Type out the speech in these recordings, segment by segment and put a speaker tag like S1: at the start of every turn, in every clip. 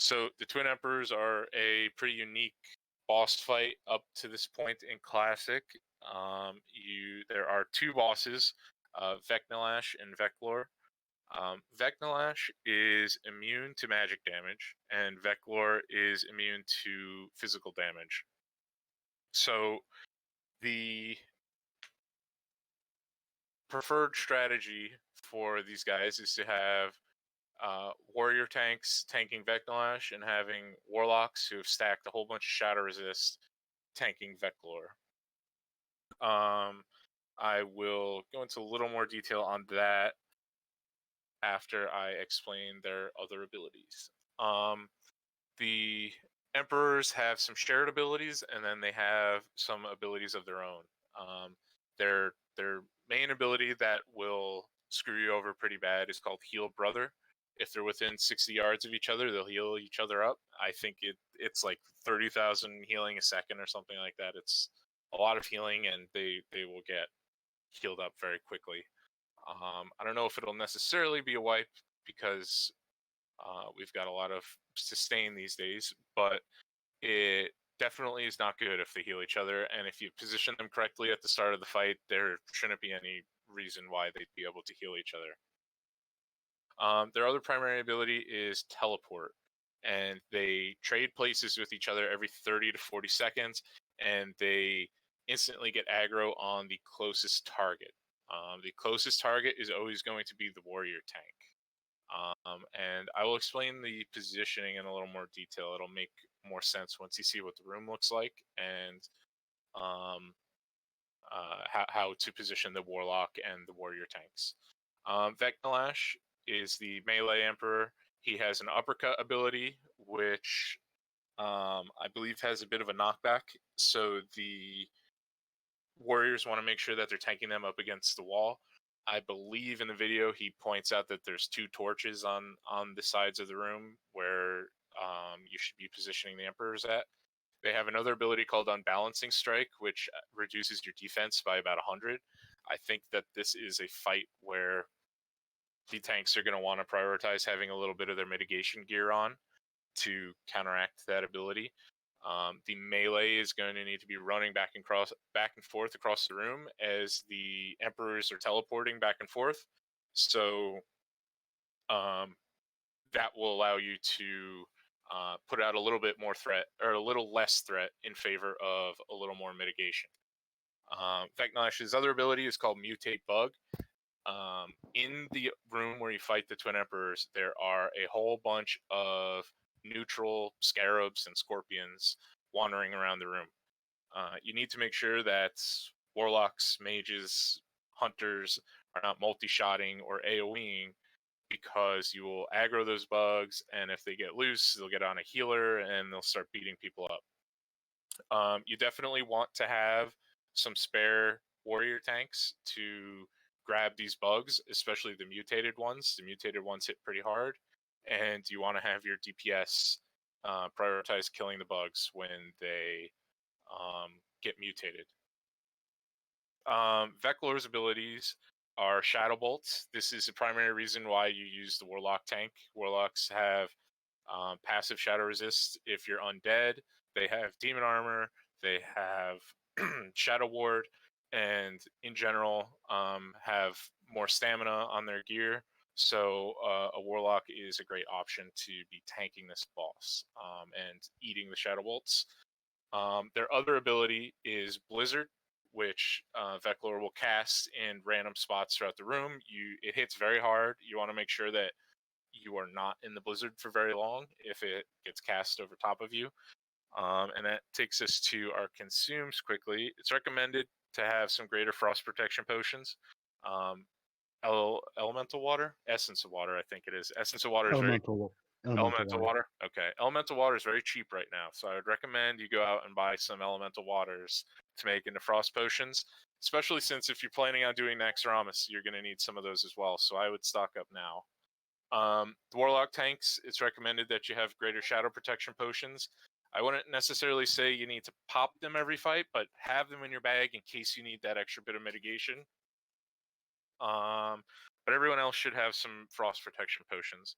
S1: So the Twin Emperors are a pretty unique boss fight up to this point in Classic. There are two bosses, Vecnalash and Veclor. Vecnalash is immune to magic damage, and Veclor is immune to physical damage. So the preferred strategy for these guys is to have warrior tanks tanking Vecnalash and having warlocks who have stacked a whole bunch of shadow resist tanking Veclor. I will go into a little more detail on that after I explain their other abilities. The Emperors have some shared abilities, and then they have some abilities of their own. Their main ability that will screw you over pretty bad is called Heal Brother. If they're within 60 yards of each other, they'll heal each other up. I think it's like 30,000 healing a second or something like that. It's a lot of healing, and they will get healed up very quickly. I don't know if it'll necessarily be a wipe because we've got a lot of sustain these days, but it definitely is not good if they heal each other. And if you position them correctly at the start of the fight, there shouldn't be any reason why they'd be able to heal each other. Their other primary ability is teleport, and they trade places with each other every 30 to 40 seconds, and they instantly get aggro on the closest target. The closest target is always going to be the warrior tank. And I will explain the positioning in a little more detail. It'll make more sense once you see what the room looks like and how to position the warlock and the warrior tanks. Vecnalash is the melee emperor. He has an uppercut ability, which I believe has a bit of a knockback. So the warriors want to make sure that they're tanking them up against the wall. I believe in the video he points out that there's two torches on the sides of the room where you should be positioning the emperors at. They have another ability called Unbalancing Strike, which reduces your defense by about 100. I think that this is a fight where the tanks are going to want to prioritize having a little bit of their mitigation gear on to counteract that ability. The melee is going to need to be running back and forth across the room as the emperors are teleporting back and forth. So that will allow you to put out a little bit more threat, or a little less threat, in favor of a little more mitigation. Vecnalash's other ability is called Mutate Bug. In the room where you fight the Twin Emperors, there are a whole bunch of neutral scarabs and scorpions wandering around the room. You need to make sure that warlocks, mages, hunters are not multi-shotting or AoEing, because you will aggro those bugs, and if they get loose, they'll get on a healer and they'll start beating people up. You definitely want to have some spare warrior tanks to grab these bugs, especially the mutated ones. The mutated ones hit pretty hard, and you want to have your DPS prioritize killing the bugs when they get mutated. Veclor's abilities are Shadow Bolts. This is the primary reason why you use the Warlock tank. Warlocks have passive Shadow Resist if you're undead. They have Demon Armor. They have Shadow Ward, and in general have more stamina on their gear. So a Warlock is a great option to be tanking this boss and eating the Shadow Bolts. Their other ability is Blizzard, which Veclor will cast in random spots throughout the room. It hits very hard. You want to make sure that you are not in the blizzard for very long if it gets cast over top of you. And that takes us to our consumes quickly. It's recommended to have some greater frost protection potions. Elemental water? Essence of water, I think it is. Essence of water is Elemental water. Okay. Elemental water is very cheap right now, so I would recommend you go out and buy some elemental waters to make into frost potions, especially since if you're planning on doing Naxxramas, you're going to need some of those as well, so I would stock up now. The Warlock tanks, it's recommended that you have greater shadow protection potions. I wouldn't necessarily say you need to pop them every fight, but have them in your bag in case you need that extra bit of mitigation. But everyone else should have some frost protection potions.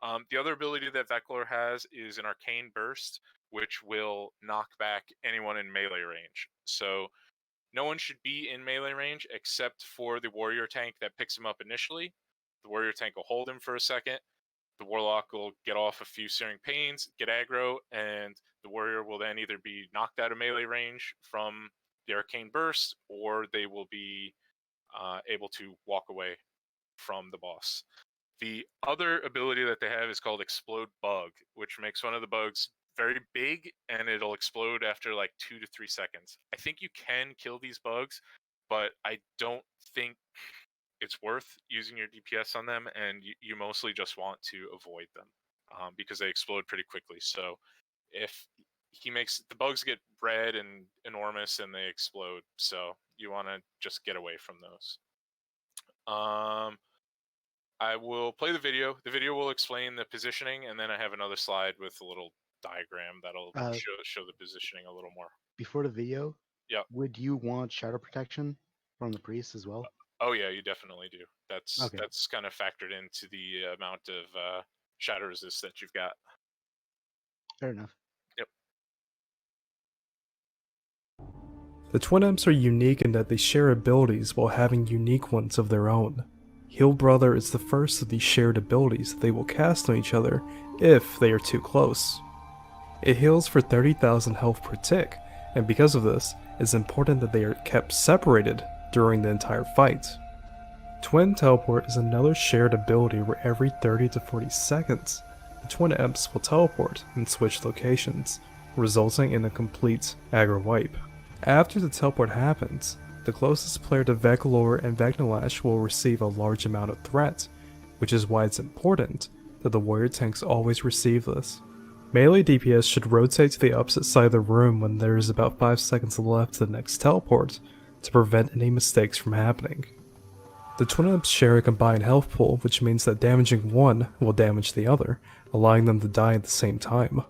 S1: The other ability that Veclor has is an Arcane Burst, which will knock back anyone in melee range. So no one should be in melee range except for the warrior tank that picks him up initially. The warrior tank will hold him for a second. The warlock will get off a few Searing Pains, get aggro, and the warrior will then either be knocked out of melee range from the Arcane Burst, or they will be able to walk away from the boss. The other ability that they have is called Explode Bug, which makes one of the bugs very big, and it'll explode after like 2 to 3 seconds. I think you can kill these bugs, but I don't think it's worth using your DPS on them, and you mostly just want to avoid them because they explode pretty quickly. So if he makes the bugs get red and enormous and they explode, so you want to just get away from those. I will play the video. The video will explain the positioning, and then I have another slide with a little diagram that'll show the positioning a little more.
S2: Before the video,
S1: yeah,
S2: would you want shadow protection from the priest as well?
S1: Oh yeah, you definitely do. That's kind of factored into the amount of shadow resist that you've got.
S2: Fair enough.
S1: Yep.
S3: The twin imps are unique in that they share abilities while having unique ones of their own. Heal Brother is the first of these shared abilities that they will cast on each other if they are too close. It heals for 30,000 health per tick, and because of this, it's important that they are kept separated during the entire fight. Twin Teleport is another shared ability where every 30 to 40 seconds, the twin imps will teleport and switch locations, resulting in a complete aggro wipe. After the teleport happens, the closest player to Veclor and Vecnalash will receive a large amount of threat, which is why it's important that the warrior tanks always receive this. Melee DPS should rotate to the opposite side of the room when there is about 5 seconds left to the next teleport to prevent any mistakes from happening. The twin imps share a combined health pool, which means that damaging one will damage the other, allowing them to die at the same time.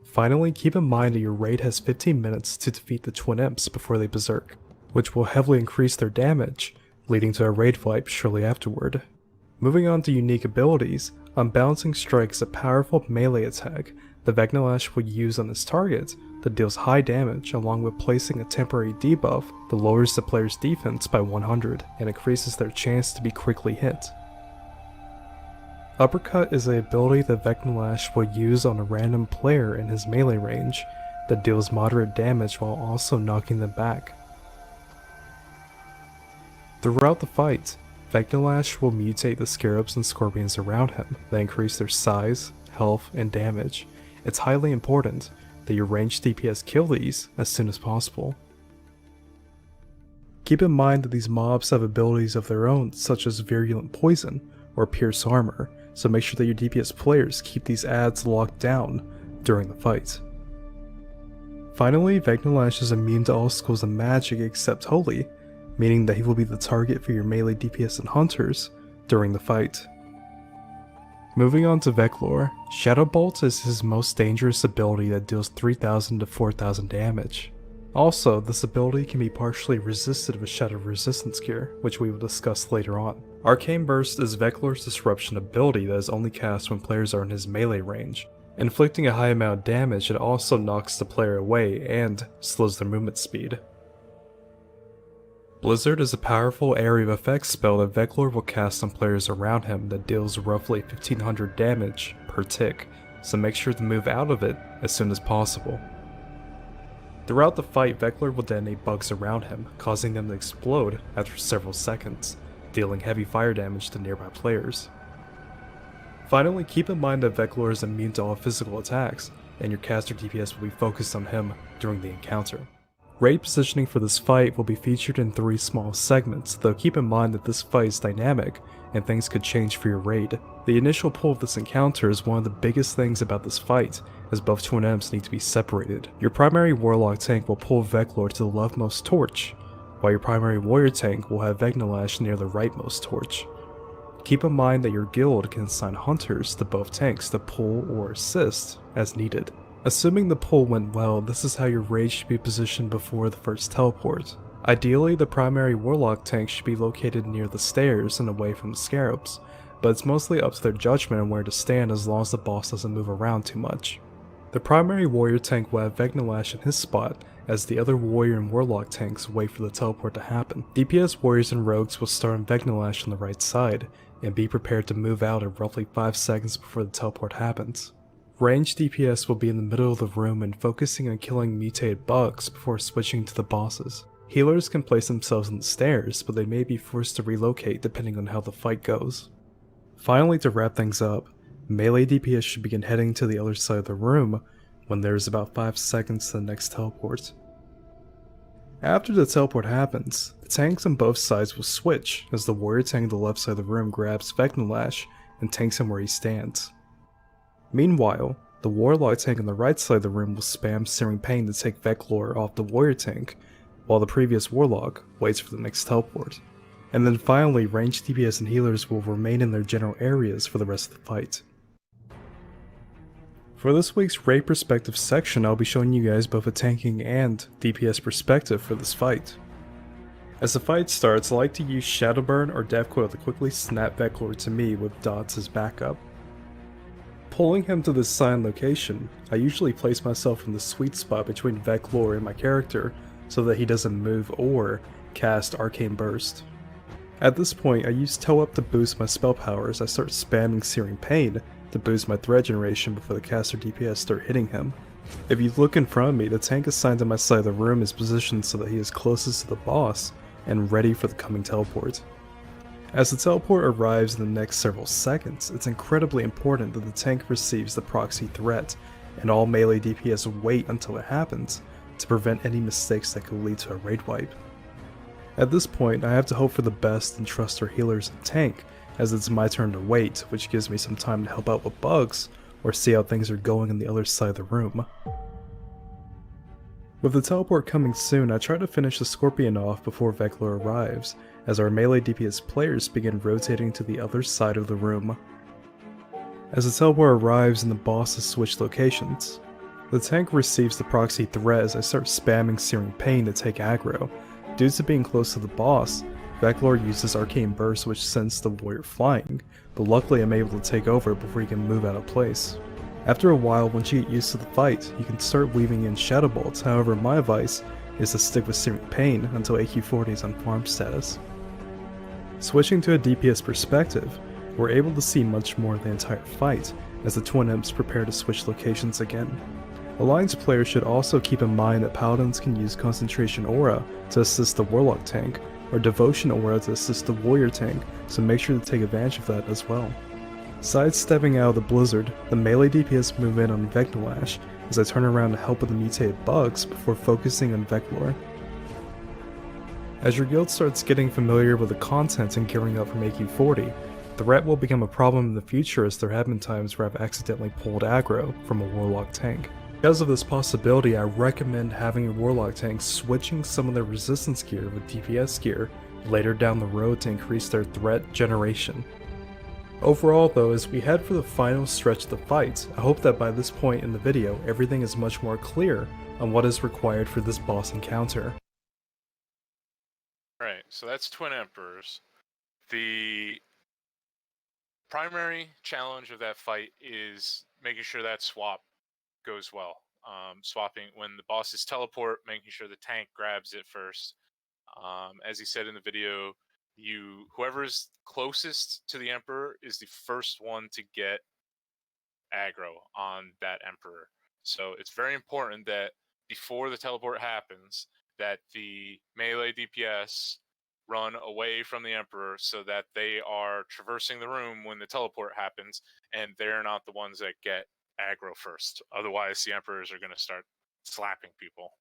S3: Finally, keep in mind that your raid has 15 minutes to defeat the twin imps before they berserk, which will heavily increase their damage, leading to a raid wipe shortly afterward. Moving on to unique abilities, Unbalancing Strike is a powerful melee attack that Vecnalash will use on his target that deals high damage along with placing a temporary debuff that lowers the player's defense by 100 and increases their chance to be quickly hit. Uppercut is an ability that Vecnalash will use on a random player in his melee range that deals moderate damage while also knocking them back. Throughout the fight, Vecnalash will mutate the scarabs and scorpions around him that increase their size, health, and damage. It's highly important that your ranged DPS kill these as soon as possible. Keep in mind that these mobs have abilities of their own such as Virulent Poison or Pierce Armor, so make sure that your DPS players keep these adds locked down during the fight. Finally, Vecnalash is immune to all schools of magic except Holy, meaning that he will be the target for your melee DPS and hunters during the fight. Moving on to Veclor, Shadow Bolt is his most dangerous ability that deals 3000 to 4000 damage. Also, this ability can be partially resisted with Shadow Resistance gear, which we will discuss later on. Arcane Burst is Veclor's disruption ability that is only cast when players are in his melee range. Inflicting a high amount of damage, it also knocks the player away and slows their movement speed. Blizzard is a powerful area of effect spell that Veclor will cast on players around him that deals roughly 1500 damage per tick, so make sure to move out of it as soon as possible. Throughout the fight, Veclor will detonate bugs around him, causing them to explode after several seconds, dealing heavy fire damage to nearby players. Finally, keep in mind that Veclor is immune to all physical attacks, and your caster DPS will be focused on him during the encounter. Raid positioning for this fight will be featured in 3 small segments, though keep in mind that this fight is dynamic and things could change for your raid. The initial pull of this encounter is one of the biggest things about this fight, as both twin imps need to be separated. Your primary warlock tank will pull Veclor to the leftmost torch, while your primary warrior tank will have Vecnalash near the rightmost torch. Keep in mind that your guild can assign hunters to both tanks to pull or assist as needed. Assuming the pull went well, this is how your raid should be positioned before the first teleport. Ideally, the primary warlock tank should be located near the stairs and away from the scarabs, but it's mostly up to their judgment on where to stand as long as the boss doesn't move around too much. The primary warrior tank will have Vegnalash in his spot, as the other warrior and warlock tanks wait for the teleport to happen. DPS warriors and rogues will start on Vegnalash on the right side, and be prepared to move out at roughly 5 seconds before the teleport happens. Ranged DPS will be in the middle of the room and focusing on killing mutated bugs before switching to the bosses. Healers can place themselves on the stairs, but they may be forced to relocate depending on how the fight goes. Finally, to wrap things up, melee DPS should begin heading to the other side of the room when there is about 5 seconds to the next teleport. After the teleport happens, the tanks on both sides will switch as the warrior tank on the left side of the room grabs Vegnalash and tanks him where he stands. Meanwhile, the warlock tank on the right side of the room will spam Searing Pain to take Veclor off the warrior tank, while the previous warlock waits for the next teleport. And then finally, ranged DPS and healers will remain in their general areas for the rest of the fight. For this week's raid perspective section, I'll be showing you guys both a tanking and DPS perspective for this fight. As the fight starts, I like to use Shadowburn or Deathcoil to quickly snap Veclor to me with dots as backup. Pulling him to this assigned location, I usually place myself in the sweet spot between Veclor and my character so that he doesn't move or cast Arcane Burst. At this point, I use Toe Up to boost my spell power as I start spamming Searing Pain to boost my threat generation before the caster DPS start hitting him. If you look in front of me, the tank assigned to my side of the room is positioned so that he is closest to the boss and ready for the coming teleport. As the teleport arrives in the next several seconds, it's incredibly important that the tank receives the proxy threat, and all melee DPS wait until it happens to prevent any mistakes that could lead to a raid wipe. At this point, I have to hope for the best and trust our healers and tank, as it's my turn to wait, which gives me some time to help out with bugs, or see how things are going on the other side of the room. With the teleport coming soon, I try to finish the Scorpion off before Veclor arrives, as our melee DPS players begin rotating to the other side of the room. As the teleport arrives and the bosses switch locations, the tank receives the proxy threat as I start spamming Searing Pain to take aggro. Due to being close to the boss, Veclor uses Arcane Burst which sends the warrior flying, but luckily I'm able to take over before he can move out of place. After a while, once you get used to the fight, you can start weaving in Shadow Bolts, however my advice is to stick with Searing Pain until AQ40 is on farm status. Switching to a DPS perspective, we're able to see much more of the entire fight, as the Twin Imps prepare to switch locations again. Alliance players should also keep in mind that Paladins can use Concentration Aura to assist the Warlock tank, or Devotion Aura to assist the Warrior tank, so make sure to take advantage of that as well. Sidestepping out of the blizzard, the melee DPS move in on Vegnalash as I turn around to help with the mutated bugs before focusing on Veclor. As your guild starts getting familiar with the content and gearing up from AQ40, threat will become a problem in the future as there have been times where I've accidentally pulled aggro from a Warlock tank. Because of this possibility, I recommend having a Warlock tank switching some of their resistance gear with DPS gear later down the road to increase their threat generation. Overall though, as we head for the final stretch of the fight, I hope that by this point in the video, everything is much more clear on what is required for this boss encounter.
S1: Right, so that's Twin Emperors. The primary challenge of that fight is making sure that swap goes well. Swapping when the bosses teleport, making sure the tank grabs it first. As he said in the video, whoever's closest to the Emperor is the first one to get aggro on that Emperor. So it's very important that before the teleport happens, that the melee DPS run away from the Emperor so that they are traversing the room when the teleport happens, and they're not the ones that get aggro first. Otherwise, the Emperors are going to start slapping people.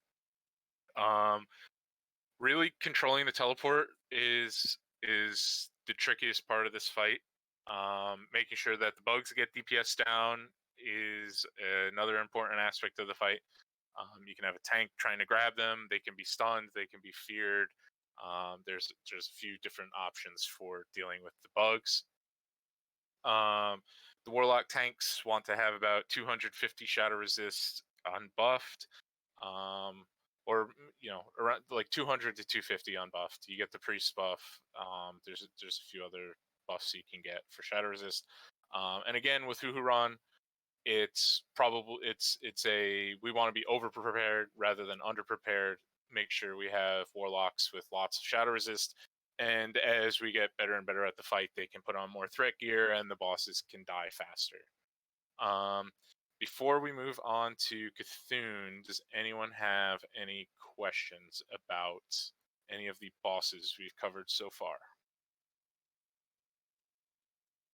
S1: Really controlling the teleport is the trickiest part of this fight. Making sure that the bugs get DPS down is another important aspect of the fight. You can have a tank trying to grab them. They can be stunned. They can be feared. There's a few different options for dealing with the bugs. The Warlock tanks want to have about 250 Shadow Resist unbuffed, or around like 200 to 250 unbuffed. You get the Priest buff. There's a few other buffs you can get for shadow resist. And again, with Huhuran, it's we want to be over prepared rather than under prepared. Make sure we have warlocks with lots of shadow resist, and as we get better and better at the fight, they can put on more threat gear and the bosses can die faster. Before we move on to Cthulhu, does anyone have any questions about any of the bosses we've covered so far?